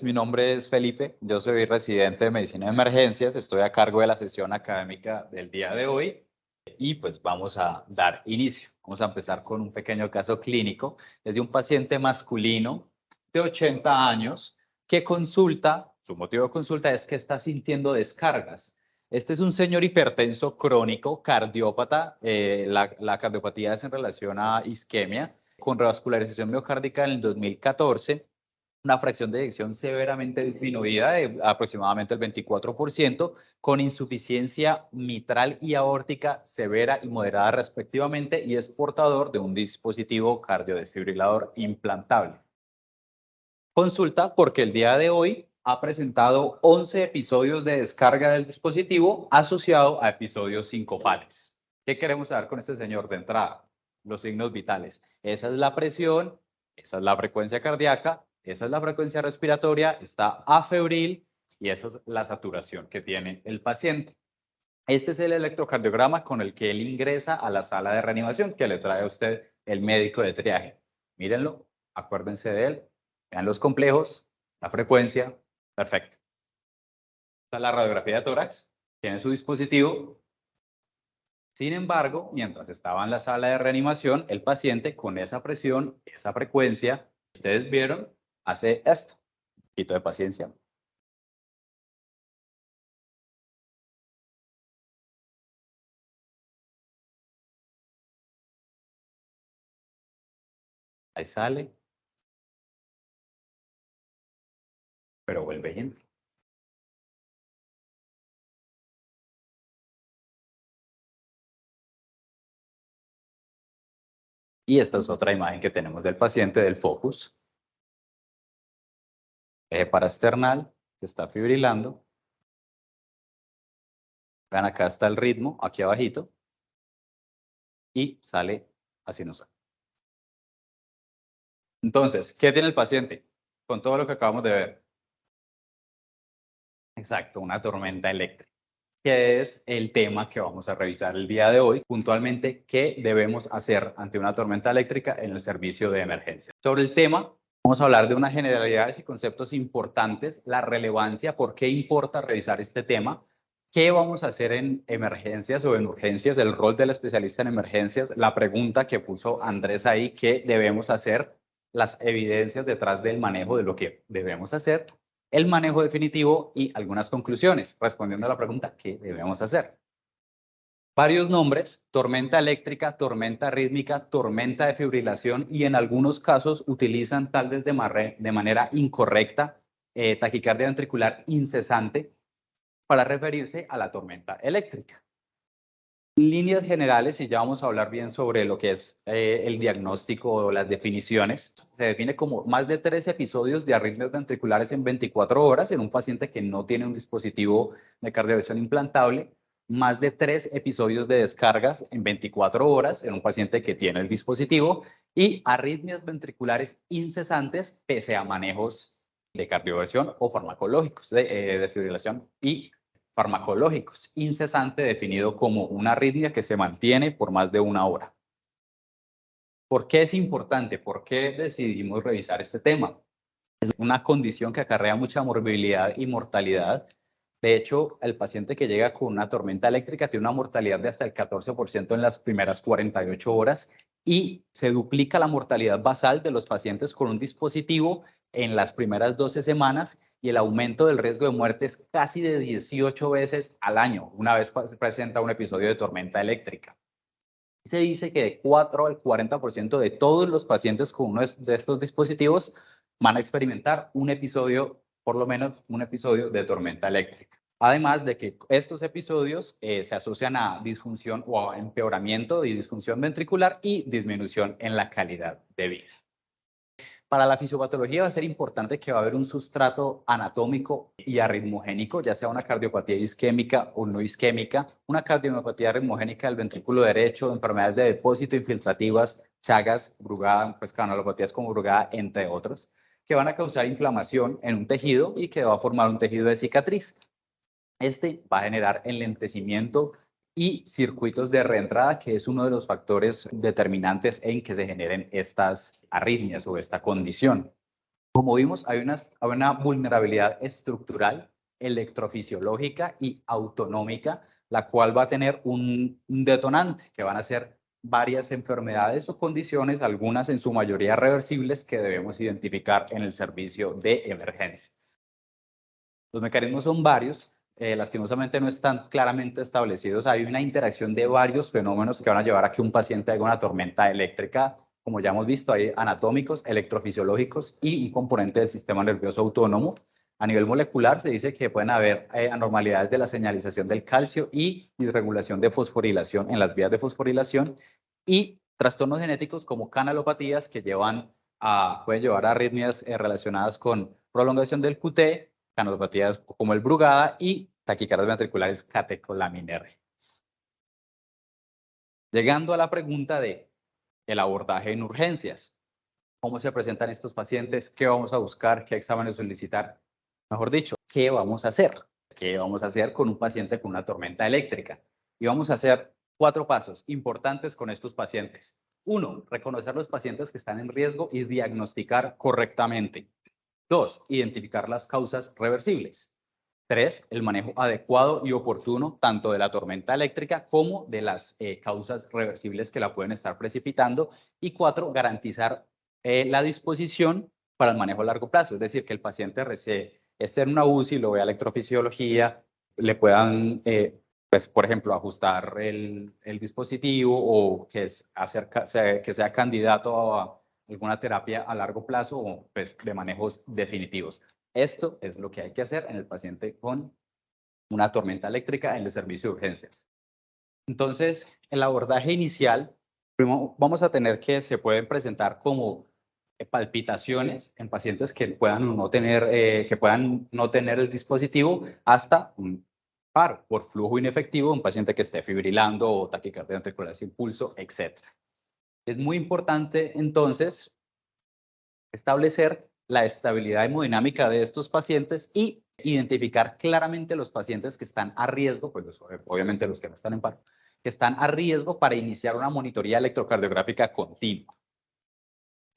Mi nombre es Felipe, yo soy residente de Medicina de Emergencias, estoy a cargo de la sesión académica del día de hoy y pues vamos a dar inicio. Vamos a empezar con un pequeño caso clínico. Es de un paciente masculino de 80 años que consulta, su motivo de consulta es que está sintiendo descargas. Este es un señor hipertenso crónico, cardiópata, la cardiopatía es en relación a isquemia, con revascularización miocárdica en el 2014, una fracción de eyección severamente disminuida de aproximadamente el 24%, con insuficiencia mitral y aórtica severa y moderada respectivamente, y es portador de un dispositivo cardiodesfibrilador implantable. Consulta porque el día de hoy ha presentado 11 episodios de descarga del dispositivo asociado a episodios sincopales. ¿Qué queremos saber con este señor de entrada? Los signos vitales. Esa es la presión, esa es la frecuencia cardíaca, esa es la frecuencia respiratoria, está afebril y esa es la saturación que tiene el paciente. Este es el electrocardiograma con el que él ingresa a la sala de reanimación que le trae a usted el médico de triaje. Mírenlo, acuérdense de él, vean los complejos, la frecuencia, perfecto. Esta es la radiografía de tórax, tiene su dispositivo. Sin embargo, mientras estaba en la sala de reanimación, el paciente con esa presión, esa frecuencia, ustedes vieron, hace esto. Un poquito de paciencia. Ahí sale, pero vuelve y entra. Y esta es otra imagen que tenemos del paciente del focus. Eje parasternal que está fibrilando. Vean, acá está el ritmo, aquí abajito. Y sale así sinusal. Entonces, ¿qué tiene el paciente? Con todo lo que acabamos de ver. Exacto, una tormenta eléctrica, que es el tema que vamos a revisar el día de hoy. Puntualmente, ¿qué debemos hacer ante una tormenta eléctrica en el servicio de emergencia? Sobre el tema, vamos a hablar de unas generalidades y conceptos importantes, la relevancia, por qué importa revisar este tema, qué vamos a hacer en emergencias o en urgencias, el rol del especialista en emergencias, la pregunta que puso Andrés ahí, qué debemos hacer, las evidencias detrás del manejo de lo que debemos hacer, el manejo definitivo y algunas conclusiones, respondiendo a la pregunta, ¿qué debemos hacer? Varios nombres: tormenta eléctrica, tormenta rítmica, tormenta de fibrilación, y en algunos casos utilizan tal vez de manera incorrecta taquicardia ventricular incesante para referirse a la tormenta eléctrica. En líneas generales, y ya vamos a hablar bien sobre lo que es el diagnóstico o las definiciones, se define como más de 3 episodios de arritmias ventriculares en 24 horas en un paciente que no tiene un dispositivo de cardioversión implantable, más de 3 episodios de descargas en 24 horas en un paciente que tiene el dispositivo, y arritmias ventriculares incesantes pese a manejos de cardioversión o farmacológicos de fibrilación y farmacológicos, incesante definido como una arritmia que se mantiene por más de 1 hora. ¿Por qué es importante? ¿Por qué decidimos revisar este tema? Es una condición que acarrea mucha morbilidad y mortalidad. De hecho, el paciente que llega con una tormenta eléctrica tiene una mortalidad de hasta el 14% en las primeras 48 horas y se duplica la mortalidad basal de los pacientes con un dispositivo en las primeras 12 semanas, y el aumento del riesgo de muerte es casi de 18 veces al año, una vez se presenta un episodio de tormenta eléctrica. Se dice que de 4 al 40% de todos los pacientes con uno de estos dispositivos van a experimentar un episodio, por lo menos un episodio de tormenta eléctrica. Además de que estos episodios se asocian a disfunción o a empeoramiento de disfunción ventricular y disminución en la calidad de vida. Para la fisiopatología va a ser importante que va a haber un sustrato anatómico y arritmogénico, ya sea una cardiopatía isquémica o no isquémica, una cardiopatía arritmogénica del ventrículo derecho, enfermedades de depósito infiltrativas, Chagas, Brugada, pues canalopatías como Brugada, entre otros, que van a causar inflamación en un tejido y que va a formar un tejido de cicatriz. Este va a generar enlentecimiento y circuitos de reentrada, que es uno de los factores determinantes en que se generen estas arritmias o esta condición. Como vimos, hay una vulnerabilidad estructural, electrofisiológica y autonómica, la cual va a tener un detonante, que van a ser varias enfermedades o condiciones, algunas en su mayoría reversibles, que debemos identificar en el servicio de emergencias. Los mecanismos son varios, lastimosamente no están claramente establecidos. Hay una interacción de varios fenómenos que van a llevar a que un paciente haga una tormenta eléctrica. Como ya hemos visto, hay anatómicos, electrofisiológicos y un componente del sistema nervioso autónomo. A nivel molecular se dice que pueden haber anormalidades de la señalización del calcio y disregulación de fosforilación en las vías de fosforilación y trastornos genéticos como canalopatías que pueden llevar a arritmias relacionadas con prolongación del QT, canalopatías como el Brugada y taquicardias ventriculares catecolaminergias. Llegando a la pregunta de el abordaje en urgencias. ¿Cómo se presentan estos pacientes? ¿Qué vamos a buscar? ¿Qué exámenes solicitar? Mejor dicho, ¿qué vamos a hacer? ¿Qué vamos a hacer con un paciente con una tormenta eléctrica? Y vamos a hacer 4 pasos importantes con estos pacientes. 1, reconocer los pacientes que están en riesgo y diagnosticar correctamente. 2, identificar las causas reversibles. 3, el manejo adecuado y oportuno tanto de la tormenta eléctrica como de las causas reversibles que la pueden estar precipitando. Y 4, garantizar la disposición para el manejo a largo plazo, es decir, que el paciente esté en una UCI, lo vea electrofisiología, le puedan, pues, por ejemplo, ajustar el dispositivo o que sea candidato a alguna terapia a largo plazo o pues, de manejos definitivos. Esto es lo que hay que hacer en el paciente con una tormenta eléctrica en el servicio de urgencias. Entonces, el abordaje inicial, primero vamos a tener que se pueden presentar como palpitaciones en pacientes que puedan no tener el dispositivo hasta un paro por flujo inefectivo, un paciente que esté fibrilando o taquicardia ventricular sin pulso, etc. Es muy importante entonces establecer la estabilidad hemodinámica de estos pacientes y identificar claramente los pacientes que están a riesgo, pues obviamente los que no están en paro, que están a riesgo para iniciar una monitoría electrocardiográfica continua.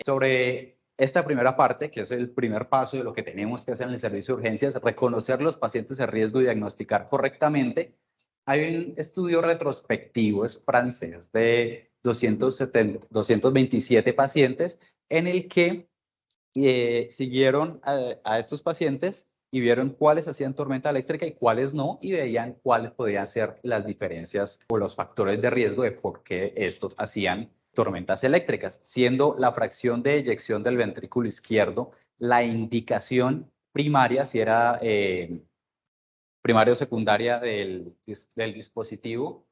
Sobre esta primera parte, que es el primer paso de lo que tenemos que hacer en el servicio de urgencias, reconocer los pacientes de riesgo y diagnosticar correctamente. Hay un estudio retrospectivo, es francés, de 227 pacientes, en el que siguieron a estos pacientes y vieron cuáles hacían tormenta eléctrica y cuáles no, y veían cuáles podían ser las diferencias o los factores de riesgo de por qué estos hacían tormentas eléctricas, siendo la fracción de eyección del ventrículo izquierdo la indicación primaria, si era primaria o secundaria del dispositivo,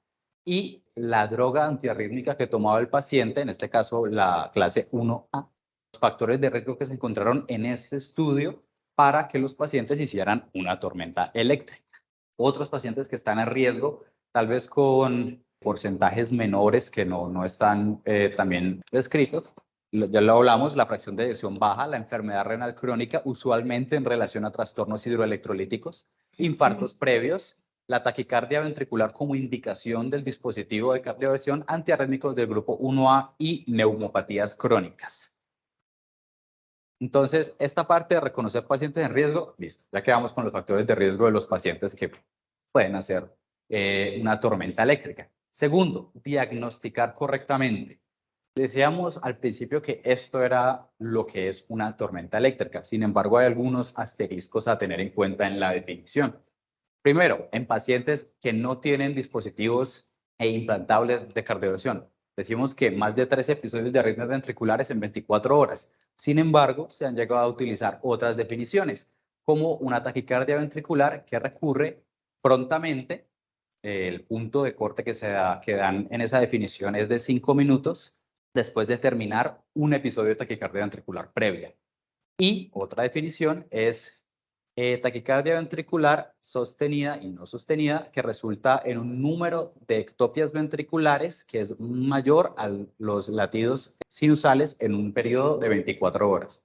y la droga antiarrítmica que tomaba el paciente, en este caso la clase 1A, los factores de riesgo que se encontraron en este estudio para que los pacientes hicieran una tormenta eléctrica. Otros pacientes que están en riesgo, tal vez con porcentajes menores que no están también descritos, ya lo hablamos, la fracción de eyección baja, la enfermedad renal crónica, usualmente en relación a trastornos hidroelectrolíticos, infartos previos, la taquicardia ventricular como indicación del dispositivo de cardioversión, antiarrítmicos del grupo 1A y neumopatías crónicas. Entonces, esta parte de reconocer pacientes en riesgo, listo, ya quedamos con los factores de riesgo de los pacientes que pueden hacer una tormenta eléctrica. Segundo, diagnosticar correctamente. Decíamos al principio que esto era lo que es una tormenta eléctrica. Sin embargo, hay algunos asteriscos a tener en cuenta en la definición. Primero, en pacientes que no tienen dispositivos implantables de cardioversión. Decimos que más de 3 episodios de arritmias ventriculares en 24 horas. Sin embargo, se han llegado a utilizar otras definiciones, como una taquicardia ventricular que recurre prontamente. El punto de corte que dan en esa definición es de 5 minutos después de terminar un episodio de taquicardia ventricular previa. Y otra definición es taquicardia ventricular sostenida y no sostenida, que resulta en un número de ectopias ventriculares que es mayor a los latidos sinusales en un periodo de 24 horas.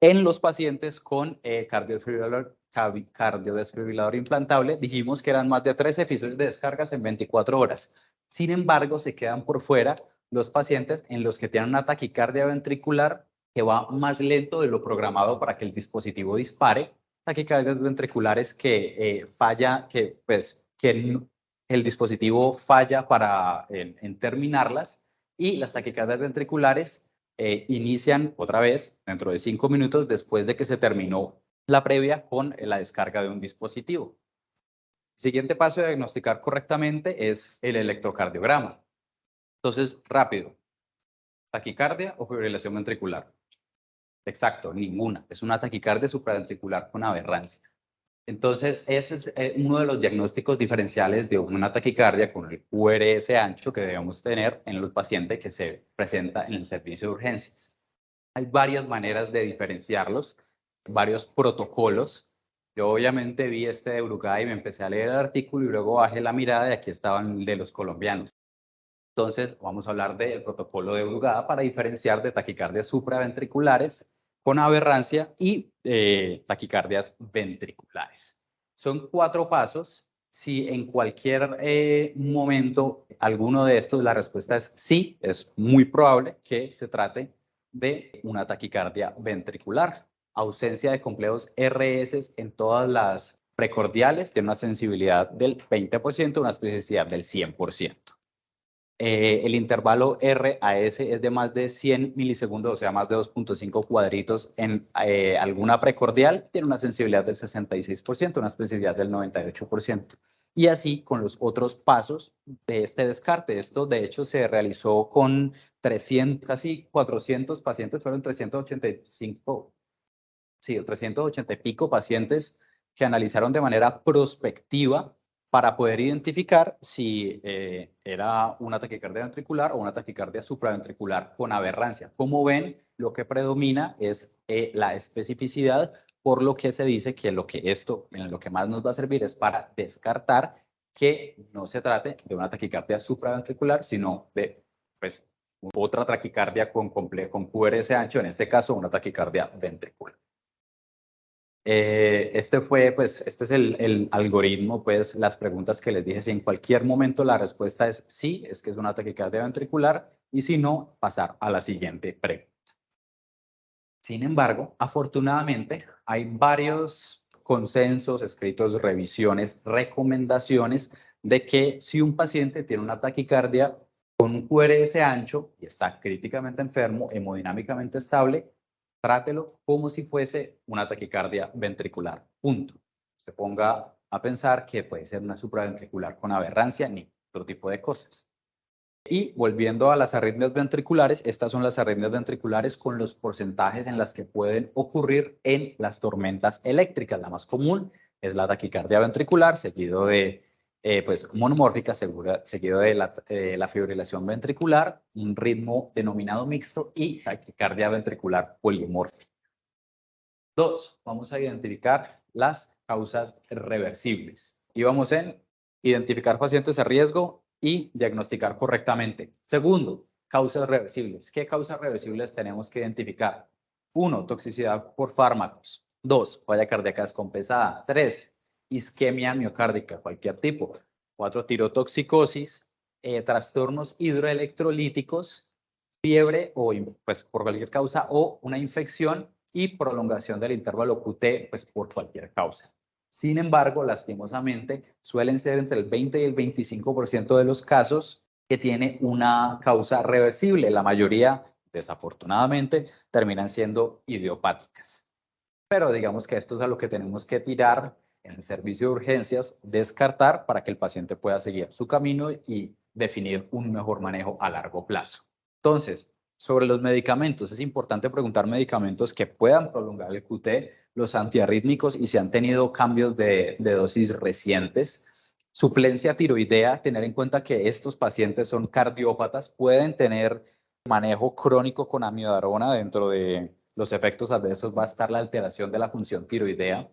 En los pacientes con cardiodesfibrilador implantable, dijimos que eran más de 3 episodios de descargas en 24 horas. Sin embargo, se quedan por fuera los pacientes en los que tienen una taquicardia ventricular que va más lento de lo programado para que el dispositivo dispare, taquicardias ventriculares que el dispositivo falla en terminarlas, y las taquicardias ventriculares inician otra vez dentro de 5 minutos después de que se terminó la previa con la descarga de un dispositivo. El siguiente paso de diagnosticar correctamente es el electrocardiograma. Entonces, rápido, taquicardia o fibrilación ventricular. Exacto, ninguna. Es una taquicardia supraventricular con aberrancia. Entonces, ese es uno de los diagnósticos diferenciales de una taquicardia con el QRS ancho que debemos tener en los pacientes que se presenta en el servicio de urgencias. Hay varias maneras de diferenciarlos, varios protocolos. Yo obviamente vi este de Brugada y me empecé a leer el artículo y luego bajé la mirada y aquí estaban de los colombianos. Entonces, vamos a hablar del protocolo de Brugada para diferenciar de taquicardias supraventriculares con aberrancia y taquicardias ventriculares. Son 4 pasos. Si en cualquier momento alguno de estos la respuesta es sí, es muy probable que se trate de una taquicardia ventricular. Ausencia de complejos RS en todas las precordiales tiene una sensibilidad del 20%, una especificidad del 100%. El intervalo R a S es de más de 100 milisegundos, o sea, más de 2.5 cuadritos en alguna precordial, tiene una sensibilidad del 66%, una especificidad del 98%. Y así con los otros pasos de este descarte. Esto, de hecho, se realizó con 300, casi 400 pacientes, fueron 385, sí, 380 y pico pacientes que analizaron de manera prospectiva para poder identificar si era una taquicardia ventricular o una taquicardia supraventricular con aberrancia. Como ven, lo que predomina es la especificidad, por lo que se dice que lo que más nos va a servir es para descartar que no se trate de una taquicardia supraventricular, sino de pues, otra taquicardia con QRS ancho, en este caso una taquicardia ventricular. Este es el algoritmo, pues las preguntas que les dije. Si en cualquier momento la respuesta es sí, es que es una taquicardia ventricular, y si no, pasar a la siguiente pregunta. Sin embargo, afortunadamente, hay varios consensos, escritos, revisiones, recomendaciones de que si un paciente tiene una taquicardia con un QRS ancho y está críticamente enfermo, hemodinámicamente estable, trátelo como si fuese una taquicardia ventricular, punto. Se ponga a pensar que puede ser una supraventricular con aberrancia ni otro tipo de cosas. Y volviendo a las arritmias ventriculares, estas son las arritmias ventriculares con los porcentajes en las que pueden ocurrir en las tormentas eléctricas. La más común es la taquicardia ventricular, seguido de monomórfica, seguido de la fibrilación ventricular, un ritmo denominado mixto, y taquicardia ventricular polimórfica. 2. Vamos a identificar las causas reversibles. Y vamos en identificar pacientes a riesgo y diagnosticar correctamente. Segundo, causas reversibles. ¿Qué causas reversibles tenemos que identificar? 1. Toxicidad por fármacos. 2. Falla cardíaca descompensada. 3. Isquemia miocárdica, cualquier tipo. 4. Tirotoxicosis, trastornos hidroelectrolíticos, fiebre o pues por cualquier causa, o una infección y prolongación del intervalo QT pues por cualquier causa. Sin embargo, lastimosamente, suelen ser entre el 20 y el 25% de los casos que tiene una causa reversible. La mayoría, desafortunadamente, terminan siendo idiopáticas. Pero digamos que esto es a lo que tenemos que tirar en el servicio de urgencias, descartar para que el paciente pueda seguir su camino y definir un mejor manejo a largo plazo. Entonces, sobre los medicamentos, es importante preguntar medicamentos que puedan prolongar el QT, los antiarrítmicos y si han tenido cambios de dosis recientes. Suplencia tiroidea, tener en cuenta que estos pacientes son cardiópatas, pueden tener manejo crónico con amiodarona. Dentro de los efectos adversos va a estar la alteración de la función tiroidea.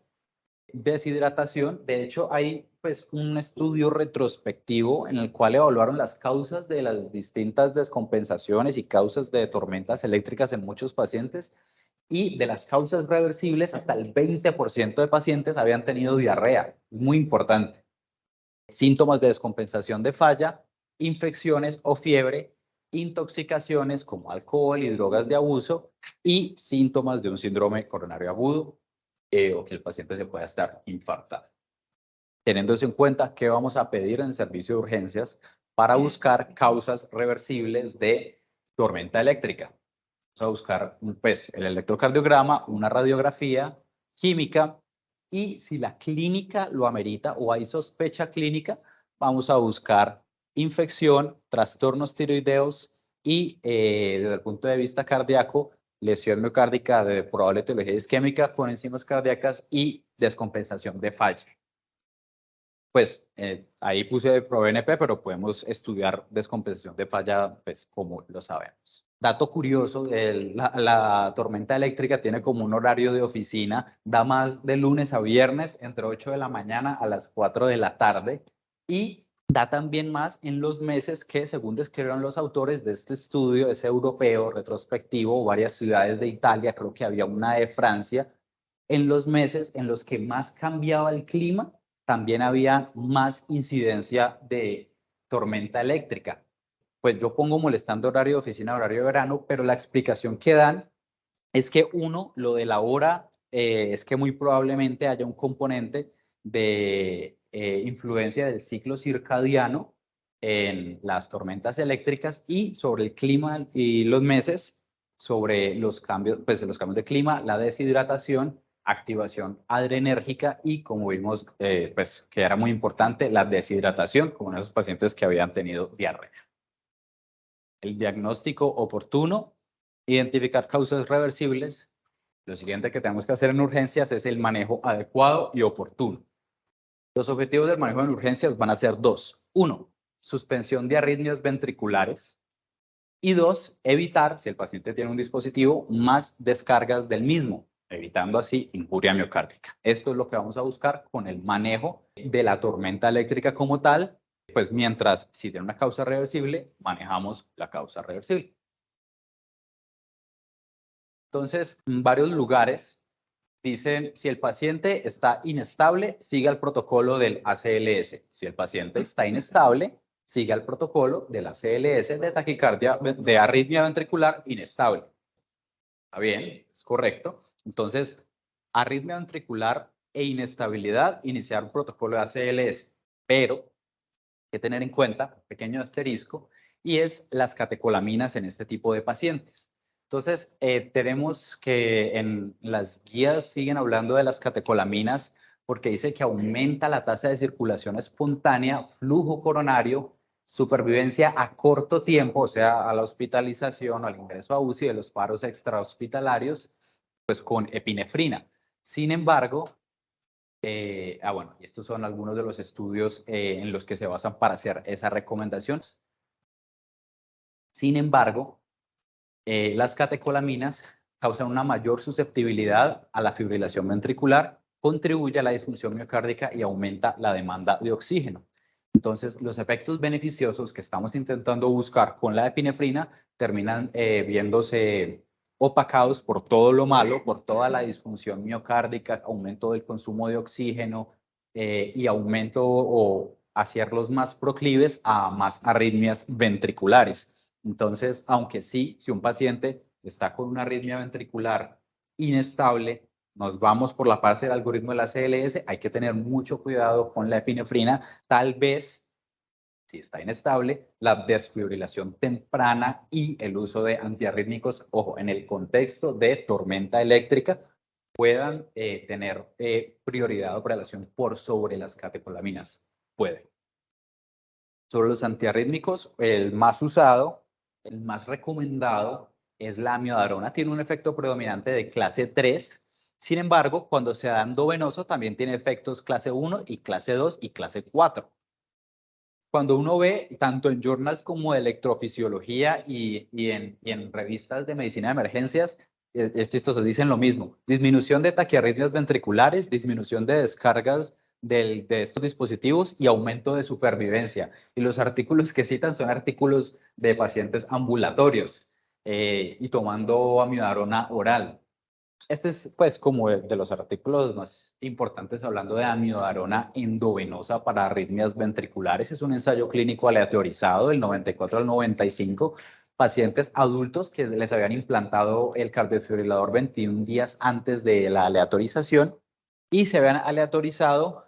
Deshidratación, de hecho hay pues un estudio retrospectivo en el cual evaluaron las causas de las distintas descompensaciones y causas de tormentas eléctricas en muchos pacientes, y de las causas reversibles hasta el 20% de pacientes habían tenido diarrea, muy importante. Síntomas de descompensación de falla, infecciones o fiebre, intoxicaciones como alcohol y drogas de abuso y síntomas de un síndrome coronario agudo o que el paciente se pueda estar infartado. Teniendo eso en cuenta, ¿qué vamos a pedir en el servicio de urgencias para buscar causas reversibles de tormenta eléctrica? Vamos a buscar pues, el electrocardiograma, una radiografía química y si la clínica lo amerita o hay sospecha clínica, vamos a buscar infección, trastornos tiroideos y desde el punto de vista cardíaco, lesión miocárdica de probable etiología isquémica con enzimas cardíacas y descompensación de falla. Pues ahí puse ProBNP, pero podemos estudiar descompensación de falla, pues como lo sabemos. Dato curioso, la tormenta eléctrica tiene como un horario de oficina, da más de lunes a viernes, entre 8 de la mañana a las 4 de la tarde, y da también más en los meses que, según describieron los autores de este estudio, es europeo, retrospectivo, varias ciudades de Italia, creo que había una de Francia, en los meses en los que más cambiaba el clima, también había más incidencia de tormenta eléctrica. Pues yo pongo molestando horario de oficina, horario de verano, pero la explicación que dan es que uno, lo de la hora, es que muy probablemente haya un componente de influencia del ciclo circadiano en las tormentas eléctricas y sobre el clima y los meses, sobre los cambios, pues, los cambios de clima, la deshidratación, activación adrenérgica y, como vimos, pues, que era muy importante, la deshidratación, como en esos pacientes que habían tenido diarrea. El diagnóstico oportuno, identificar causas reversibles. Lo siguiente que tenemos que hacer en urgencias es el manejo adecuado y oportuno. Los objetivos del manejo en urgencias van a ser dos. Uno, suspensión de arritmias ventriculares. Y dos, evitar, si el paciente tiene un dispositivo, más descargas del mismo, evitando así injuria miocárdica. Esto es lo que vamos a buscar con el manejo de la tormenta eléctrica como tal, pues mientras si tiene una causa reversible, manejamos la causa reversible. Entonces, en varios lugares dicen, si el paciente está inestable, siga el protocolo del ACLS. Si el paciente está inestable, siga el protocolo del ACLS de taquicardia, de arritmia ventricular inestable. Está bien, es correcto. Entonces, arritmia ventricular e inestabilidad, iniciar un protocolo de ACLS. Pero hay que tener en cuenta, pequeño asterisco, y es las catecolaminas en este tipo de pacientes. Entonces, tenemos que en las guías siguen hablando de las catecolaminas porque dice que aumenta la tasa de circulación espontánea, flujo coronario, supervivencia a corto tiempo, o sea, a la hospitalización o al ingreso a UCI de los paros extrahospitalarios, pues con epinefrina. Sin embargo, bueno, y estos son algunos de los estudios en los que se basan para hacer esas recomendaciones. Sin embargo, las catecolaminas causan una mayor susceptibilidad a la fibrilación ventricular, contribuye a la disfunción miocárdica y aumenta la demanda de oxígeno. Entonces, los efectos beneficiosos que estamos intentando buscar con la epinefrina terminan viéndose opacados por todo lo malo, por toda la disfunción miocárdica, aumento del consumo de oxígeno y aumento o hacerlos más proclives a más arritmias ventriculares. Entonces, aunque sí, si un paciente está con una arritmia ventricular inestable, nos vamos por la parte del algoritmo de la CLS, hay que tener mucho cuidado con la epinefrina, tal vez, si está inestable, la desfibrilación temprana y el uso de antiarrítmicos, ojo, en el contexto de tormenta eléctrica, puedan tener prioridad o prelación por sobre las catecolaminas. Puede. Sobre los antiarrítmicos, el más usado, el más recomendado es la amiodarona. Tiene un efecto predominante de clase 3. Sin embargo, cuando se da endovenoso, también tiene efectos clase 1 y clase 2 y clase 4. Cuando uno ve, tanto en journals como de electrofisiología y en revistas de medicina de emergencias, estos dicen lo mismo. Disminución de taquiarritmias ventriculares, disminución de descargas de estos dispositivos y aumento de supervivencia. Y los artículos que citan son artículos de pacientes ambulatorios y tomando amiodarona oral. Este es pues como de los artículos más importantes hablando de amiodarona endovenosa para arritmias ventriculares. Es un ensayo clínico aleatorizado del 94 al 95 pacientes adultos que les habían implantado el cardiodesfibrilador 21 días antes de la aleatorización y se habían aleatorizado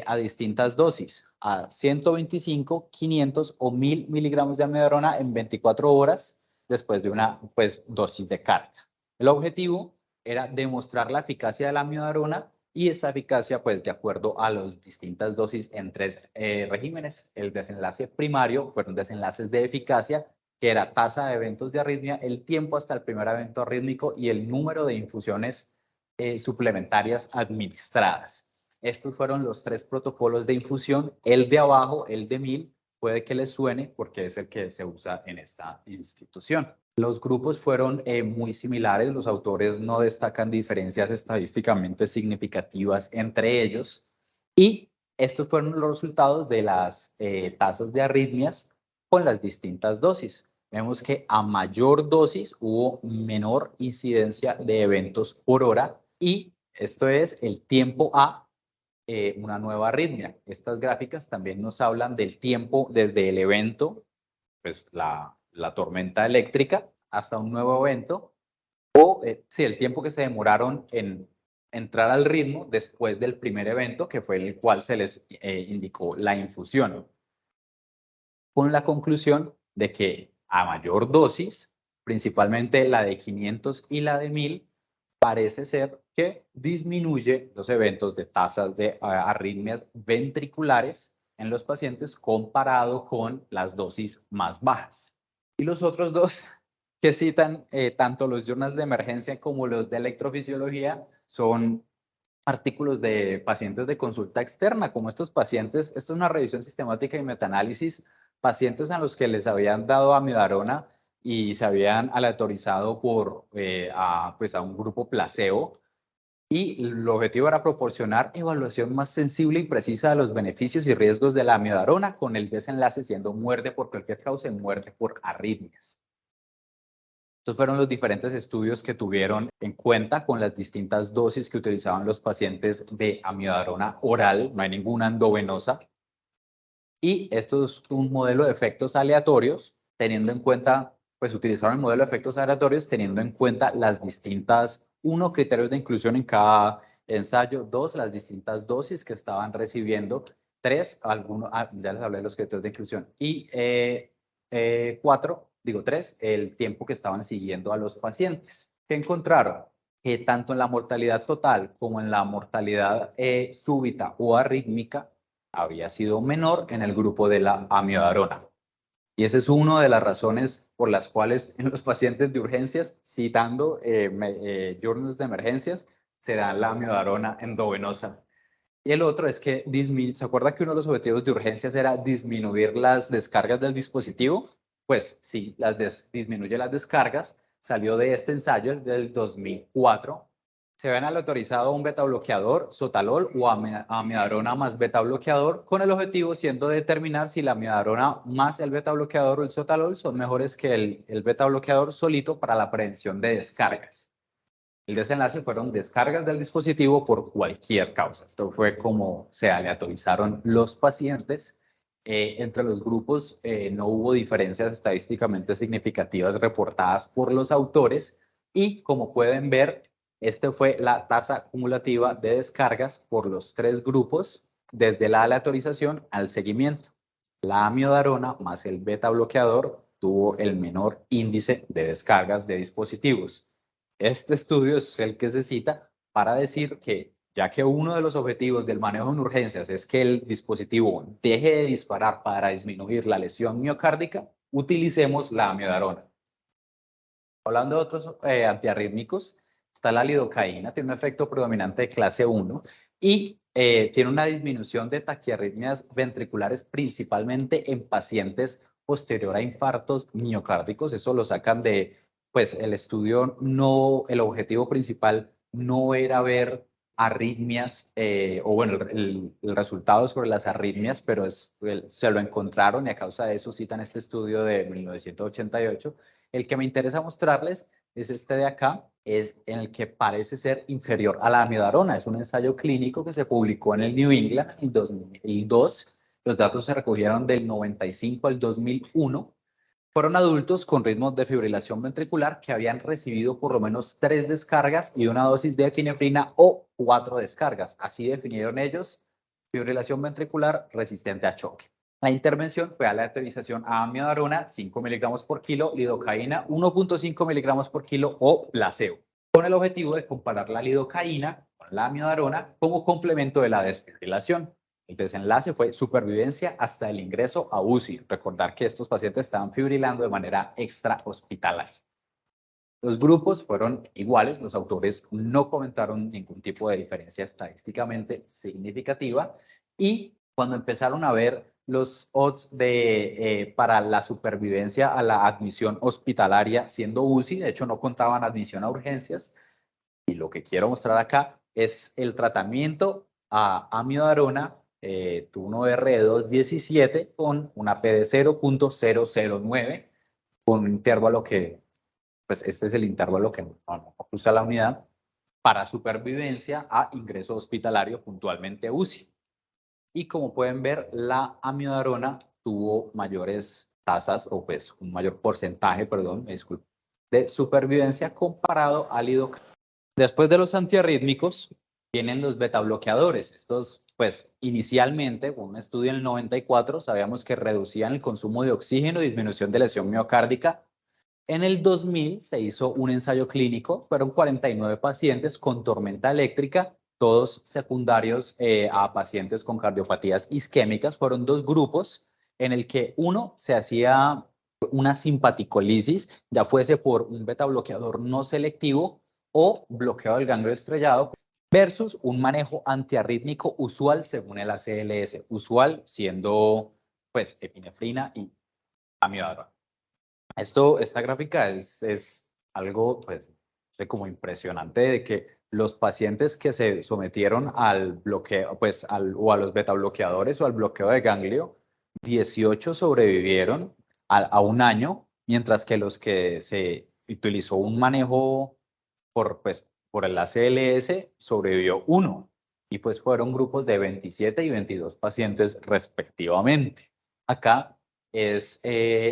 a distintas dosis, a 125, 500 o 1000 miligramos de amiodarona en 24 horas después de una dosis de carga. El objetivo era demostrar la eficacia de la amiodarona y esa eficacia, pues, de acuerdo a las distintas dosis en 3 regímenes. El desenlace primario fueron desenlaces de eficacia, que era tasa de eventos de arritmia, el tiempo hasta el primer evento arrítmico y el número de infusiones suplementarias administradas. Estos fueron los 3 protocolos de infusión. El de abajo, el de 1000, puede que les suene porque es el que se usa en esta institución. Los grupos fueron muy similares. Los autores no destacan diferencias estadísticamente significativas entre ellos. Y estos fueron los resultados de las tasas de arritmias con las distintas dosis. Vemos que a mayor dosis hubo menor incidencia de eventos por hora y esto es el tiempo a una nueva arritmia. Estas gráficas también nos hablan del tiempo desde el evento, pues la tormenta eléctrica, hasta un nuevo evento, o sí, el tiempo que se demoraron en entrar al ritmo después del primer evento, que fue el cual se les indicó la infusión. Con la conclusión de que a mayor dosis, principalmente la de 500 y la de 1000, parece ser que disminuye los eventos de tasas de arritmias ventriculares en los pacientes comparado con las dosis más bajas. Y los otros dos que citan tanto los journals de emergencia como los de electrofisiología son artículos de pacientes de consulta externa, como estos pacientes. Esto es una revisión sistemática y metaanálisis, pacientes a los que les habían dado amiodarona y se habían aleatorizado a un grupo placebo, y el objetivo era proporcionar evaluación más sensible y precisa de los beneficios y riesgos de la amiodarona, con el desenlace siendo muerte por cualquier causa y muerte por arritmias. Estos fueron los diferentes estudios que tuvieron en cuenta con las distintas dosis que utilizaban los pacientes de amiodarona oral, no hay ninguna endovenosa. Y esto es un modelo de efectos aleatorios, teniendo en cuenta, pues utilizaron el modelo de efectos aleatorios teniendo en cuenta las distintas, 1, criterios de inclusión en cada ensayo, 2, las distintas dosis que estaban recibiendo, 3, ya les hablé de los criterios de inclusión, y 3, el tiempo que estaban siguiendo a los pacientes. ¿Qué encontraron? Que tanto en la mortalidad total como en la mortalidad súbita o arrítmica había sido menor en el grupo de la amiodarona. Y esa es una de las razones por las cuales en los pacientes de urgencias, citando journals de emergencias, se da la amiodarona endovenosa. Y el otro es que ¿se acuerda que uno de los objetivos de urgencias era disminuir las descargas del dispositivo? Pues sí, disminuye las descargas. Salió de este ensayo del 2004. Se habían autorizado un beta bloqueador, sotalol o amiodarona más beta bloqueador, con el objetivo siendo determinar si la amiodarona más el beta bloqueador o el sotalol son mejores que el beta bloqueador solito para la prevención de descargas. El desenlace fueron descargas del dispositivo por cualquier causa. Esto fue como se aleatorizaron los pacientes. Entre los grupos no hubo diferencias estadísticamente significativas reportadas por los autores y, como pueden ver, esta fue la tasa acumulativa de descargas por los 3 grupos desde la aleatorización al seguimiento. La amiodarona más el beta bloqueador tuvo el menor índice de descargas de dispositivos. Este estudio es el que se cita para decir que, ya que uno de los objetivos del manejo en urgencias es que el dispositivo deje de disparar para disminuir la lesión miocárdica, utilicemos la amiodarona. Hablando de otros antiarrítmicos, está la lidocaína, tiene un efecto predominante de clase 1 y tiene una disminución de taquiarritmias ventriculares principalmente en pacientes posterior a infartos miocárdicos. Eso lo sacan de, pues el estudio el objetivo principal no era ver arritmias, el resultado sobre las arritmias, pero se lo encontraron y a causa de eso citan este estudio de 1988. El que me interesa mostrarles es este de acá, es en el que parece ser inferior a la amiodarona. Es un ensayo clínico que se publicó en el New England en 2002. Los datos se recogieron del 95 al 2001 Fueron adultos con ritmos de fibrilación ventricular que habían recibido por lo menos 3 descargas y una dosis de epinefrina o 4 descargas. Así definieron ellos fibrilación ventricular resistente a choque. La intervención fue aleatorización a amiodarona 5 miligramos por kilo, lidocaína 1.5 miligramos por kilo o placebo, con el objetivo de comparar la lidocaína con la amiodarona como complemento de la desfibrilación. El desenlace fue supervivencia hasta el ingreso a UCI. Recordar que estos pacientes estaban fibrilando de manera extrahospitalaria. Los grupos fueron iguales, los autores no comentaron ningún tipo de diferencia estadísticamente significativa y cuando empezaron a ver los odds para la supervivencia a la admisión hospitalaria siendo UCI, de hecho no contaban admisión a urgencias, y lo que quiero mostrar acá es el tratamiento a amiodarona TUNO-R217 con una P de 0.009, con un intervalo que, pues este es el intervalo que no usa la unidad, para supervivencia a ingreso hospitalario, puntualmente UCI. Y como pueden ver, la amiodarona tuvo mayores tasas, o pues un mayor porcentaje, perdón, me disculpo, de supervivencia comparado al lidocaína. Después de los antiarrítmicos, vienen los betabloqueadores. Estos, pues, inicialmente, con un estudio en el 94, sabíamos que reducían el consumo de oxígeno y disminución de lesión miocárdica. En el 2000 se hizo un ensayo clínico, fueron 49 pacientes con tormenta eléctrica, todos secundarios a pacientes con cardiopatías isquémicas. Fueron 2 grupos en el que uno se hacía una simpaticolisis, ya fuese por un betabloqueador no selectivo o bloqueo del ganglio estrellado, versus un manejo antiarrítmico usual según el ACLS, usual siendo pues epinefrina y amiodarona. Esta gráfica es algo pues como impresionante de que los pacientes que se sometieron al bloqueo, pues o a los betabloqueadores o al bloqueo de ganglio, 18 sobrevivieron a un año, mientras que los que se utilizó un manejo por el ACLS sobrevivió 1, y pues fueron grupos de 27 y 22 pacientes respectivamente. Acá es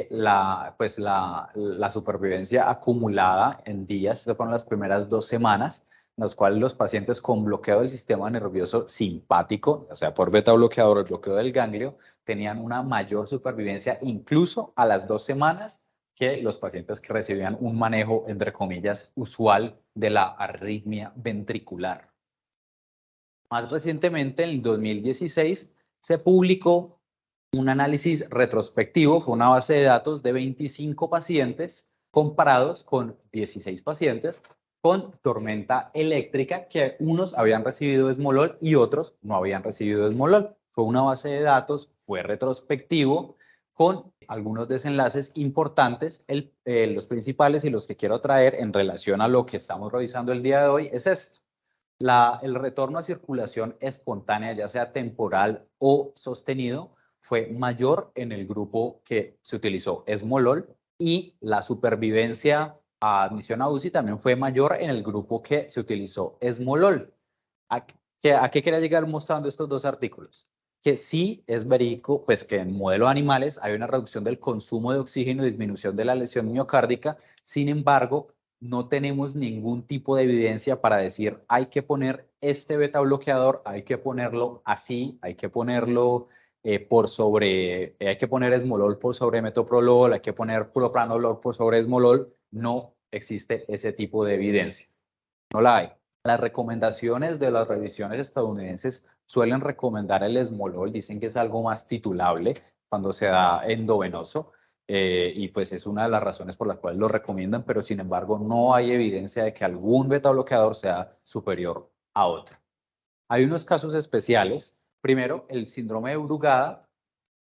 la supervivencia acumulada en días. Estas fueron las primeras 2 semanas, en las cuales los pacientes con bloqueo del sistema nervioso simpático, o sea, por beta bloqueador o el bloqueo del ganglio, tenían una mayor supervivencia incluso a las 2 semanas que los pacientes que recibían un manejo, entre comillas, usual de la arritmia ventricular. Más recientemente, en el 2016, se publicó un análisis retrospectivo, fue una base de datos de 25 pacientes comparados con 16 pacientes con tormenta eléctrica, que unos habían recibido esmolol y otros no habían recibido esmolol. Fue una base de datos, fue retrospectivo, con algunos desenlaces importantes. Los principales y los que quiero traer en relación a lo que estamos revisando el día de hoy es esto. El retorno a circulación espontánea, ya sea temporal o sostenido, fue mayor en el grupo que se utilizó esmolol, y la supervivencia a admisión a UCI también fue mayor en el grupo que se utilizó esmolol. ¿A qué quería llegar mostrando estos 2 artículos? Que sí es verídico, pues que en modelos animales hay una reducción del consumo de oxígeno y disminución de la lesión miocárdica. Sin embargo, no tenemos ningún tipo de evidencia para decir hay que poner este beta bloqueador, hay que ponerlo así, hay que ponerlo hay que poner esmolol por sobre metoprolol, hay que poner propranolol por sobre esmolol. No existe ese tipo de evidencia. No la hay. Las recomendaciones de las revisiones estadounidenses suelen recomendar el esmolol, dicen que es algo más titulable cuando se da endovenoso, y pues es una de las razones por las cuales lo recomiendan, pero sin embargo no hay evidencia de que algún beta bloqueador sea superior a otro. Hay unos casos especiales. Primero, el síndrome de Brugada.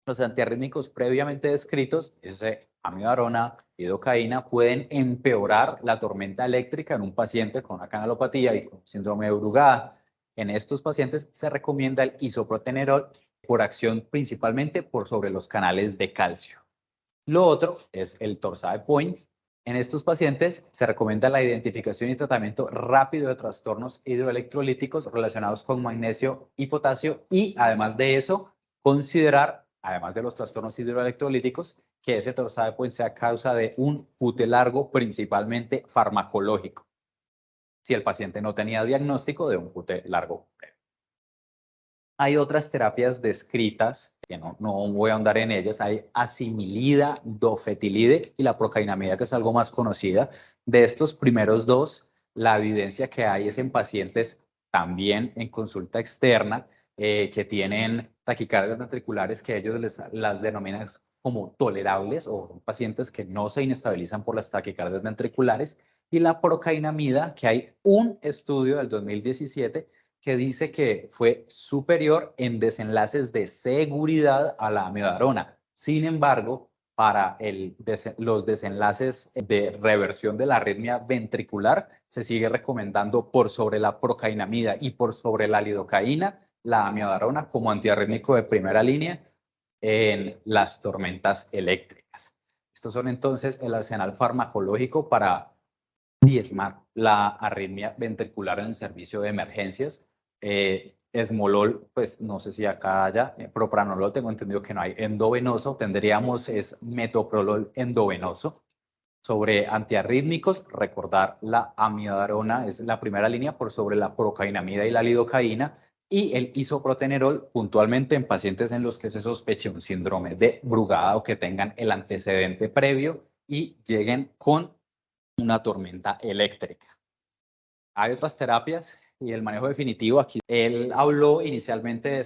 Los antiarrítmicos previamente descritos, ese amiodarona, lidocaína, pueden empeorar la tormenta eléctrica en un paciente con una canalopatía y con síndrome de Brugada. En estos pacientes se recomienda el isoprotenerol por acción principalmente por sobre los canales de calcio. Lo otro es el Torsabe Point. En estos pacientes se recomienda la identificación y tratamiento rápido de trastornos hidroelectrolíticos relacionados con magnesio y potasio, y además de eso, considerar, además de los trastornos hidroelectrolíticos, que ese torsade pues sea causa de un QT largo, principalmente farmacológico, si el paciente no tenía diagnóstico de un QT largo. Hay otras terapias descritas, que no voy a ahondar en ellas. Hay asimilida, dofetilide y la procainamida, que es algo más conocida. De estos primeros dos, la evidencia que hay es en pacientes también en consulta externa que tienen taquicardias ventriculares que ellos las denominan como tolerables, o pacientes que no se inestabilizan por las taquicardias ventriculares. Y la procainamida, que hay un estudio del 2017 que dice que fue superior en desenlaces de seguridad a la amiodarona. Sin embargo, para los desenlaces de reversión de la arritmia ventricular, se sigue recomendando por sobre la procainamida y por sobre la lidocaína, la amiodarona como antiarrítmico de primera línea en las tormentas eléctricas. Estos son entonces el arsenal farmacológico para diezmar la arritmia ventricular en el servicio de emergencias. Esmolol, pues no sé si acá haya, propranolol tengo entendido que no hay. Endovenoso, tendríamos es metoprolol endovenoso. Sobre antiarrítmicos, recordar la amiodarona es la primera línea por sobre la procainamida y la lidocaína, y el isoprotenerol puntualmente en pacientes en los que se sospeche un síndrome de Brugada o que tengan el antecedente previo y lleguen con una tormenta eléctrica. Hay otras terapias y el manejo definitivo aquí. Él habló inicialmente de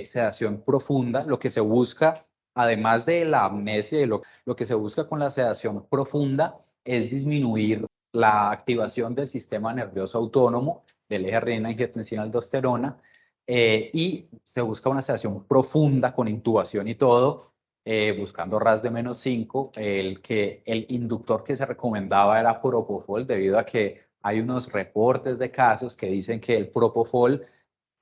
sedación profunda. Lo que se busca, además de la amnesia y lo que se busca con la sedación profunda es disminuir la activación del sistema nervioso autónomo, del eje renina-angiotensina-aldosterona, y se busca una sedación profunda con intubación y todo, buscando RAS de -5. El inductor que se recomendaba era propofol, debido a que hay unos reportes de casos que dicen que el propofol,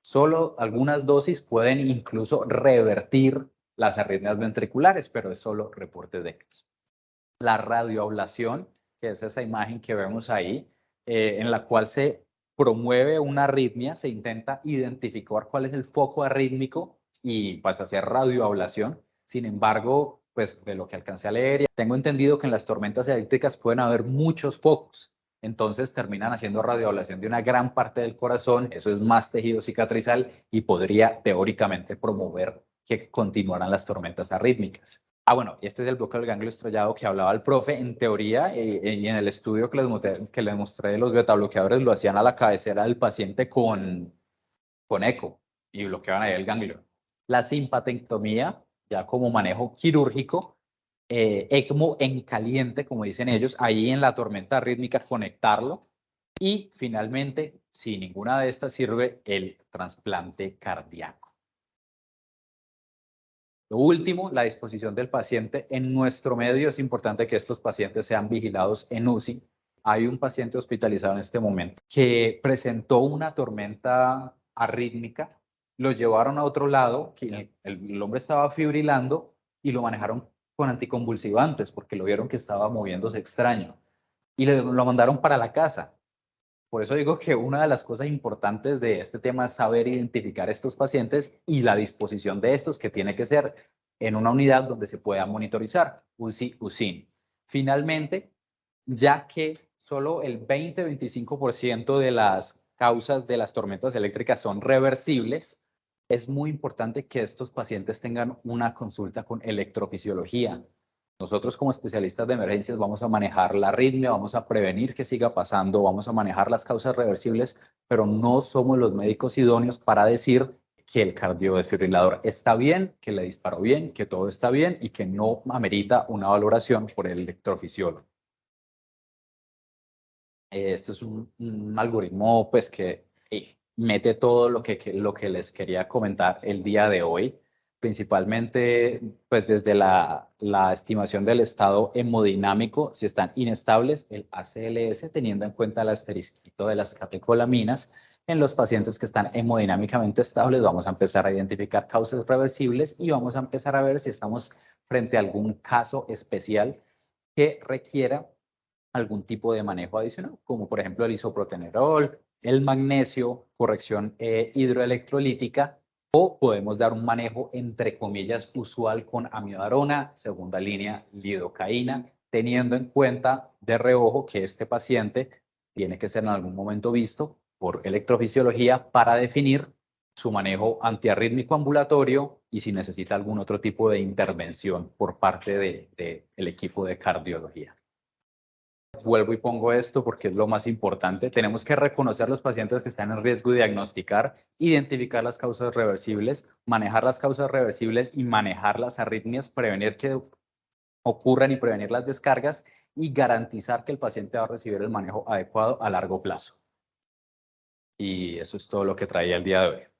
solo algunas dosis pueden incluso revertir las arritmias ventriculares, pero es solo reportes de casos. La radioablación, que es esa imagen que vemos ahí, en la cual se promueve una arritmia, se intenta identificar cuál es el foco arrítmico y pues hacer radioablación. Sin embargo, pues de lo que alcancé a leer, tengo entendido que en las tormentas eléctricas pueden haber muchos focos. Entonces terminan haciendo radioablación de una gran parte del corazón. Eso es más tejido cicatrizal y podría teóricamente promover que continuaran las tormentas arrítmicas. Bueno, este es el bloqueo del ganglio estrellado que hablaba el profe. En teoría, y en el estudio que les mostré de los betabloqueadores, lo hacían a la cabecera del paciente con eco y bloqueaban ahí el ganglio. La simpatectomía, ya como manejo quirúrgico, ECMO en caliente, como dicen ellos, ahí en la tormenta rítmica conectarlo. Y finalmente, si ninguna de estas sirve, el trasplante cardíaco. Lo último, la disposición del paciente. En nuestro medio es importante que estos pacientes sean vigilados en UCI. Hay un paciente hospitalizado en este momento que presentó una tormenta arrítmica, lo llevaron a otro lado, el hombre estaba fibrilando y lo manejaron con anticonvulsivantes porque lo vieron que estaba moviéndose extraño y lo mandaron para la casa. Por eso digo que una de las cosas importantes de este tema es saber identificar estos pacientes y la disposición de estos, que tiene que ser en una unidad donde se pueda monitorizar, UCI, UCIN. Finalmente, ya que solo el 20-25% de las causas de las tormentas eléctricas son reversibles, es muy importante que estos pacientes tengan una consulta con electrofisiología. Nosotros como especialistas de emergencias vamos a manejar la arritmia, vamos a prevenir que siga pasando, vamos a manejar las causas reversibles, pero no somos los médicos idóneos para decir que el cardiodesfibrilador está bien, que le disparó bien, que todo está bien y que no amerita una valoración por el electrofisiólogo. Esto es un algoritmo pues que mete todo lo que les quería comentar el día de hoy, principalmente pues desde la estimación del estado hemodinámico, si están inestables, el ACLS, teniendo en cuenta el asterisquito de las catecolaminas. En los pacientes que están hemodinámicamente estables, vamos a empezar a identificar causas reversibles y vamos a empezar a ver si estamos frente a algún caso especial que requiera algún tipo de manejo adicional, como por ejemplo el isoprotenerol, el magnesio, corrección hidroelectrolítica O podemos dar un manejo, entre comillas, usual con amiodarona, segunda línea, lidocaína, teniendo en cuenta de reojo que este paciente tiene que ser en algún momento visto por electrofisiología para definir su manejo antiarrítmico ambulatorio y si necesita algún otro tipo de intervención por parte del equipo de cardiología. Vuelvo y pongo esto porque es lo más importante. Tenemos que reconocer los pacientes que están en riesgo y diagnosticar, identificar las causas reversibles, manejar las causas reversibles y manejar las arritmias, prevenir que ocurran y prevenir las descargas y garantizar que el paciente va a recibir el manejo adecuado a largo plazo. Y eso es todo lo que traía el día de hoy.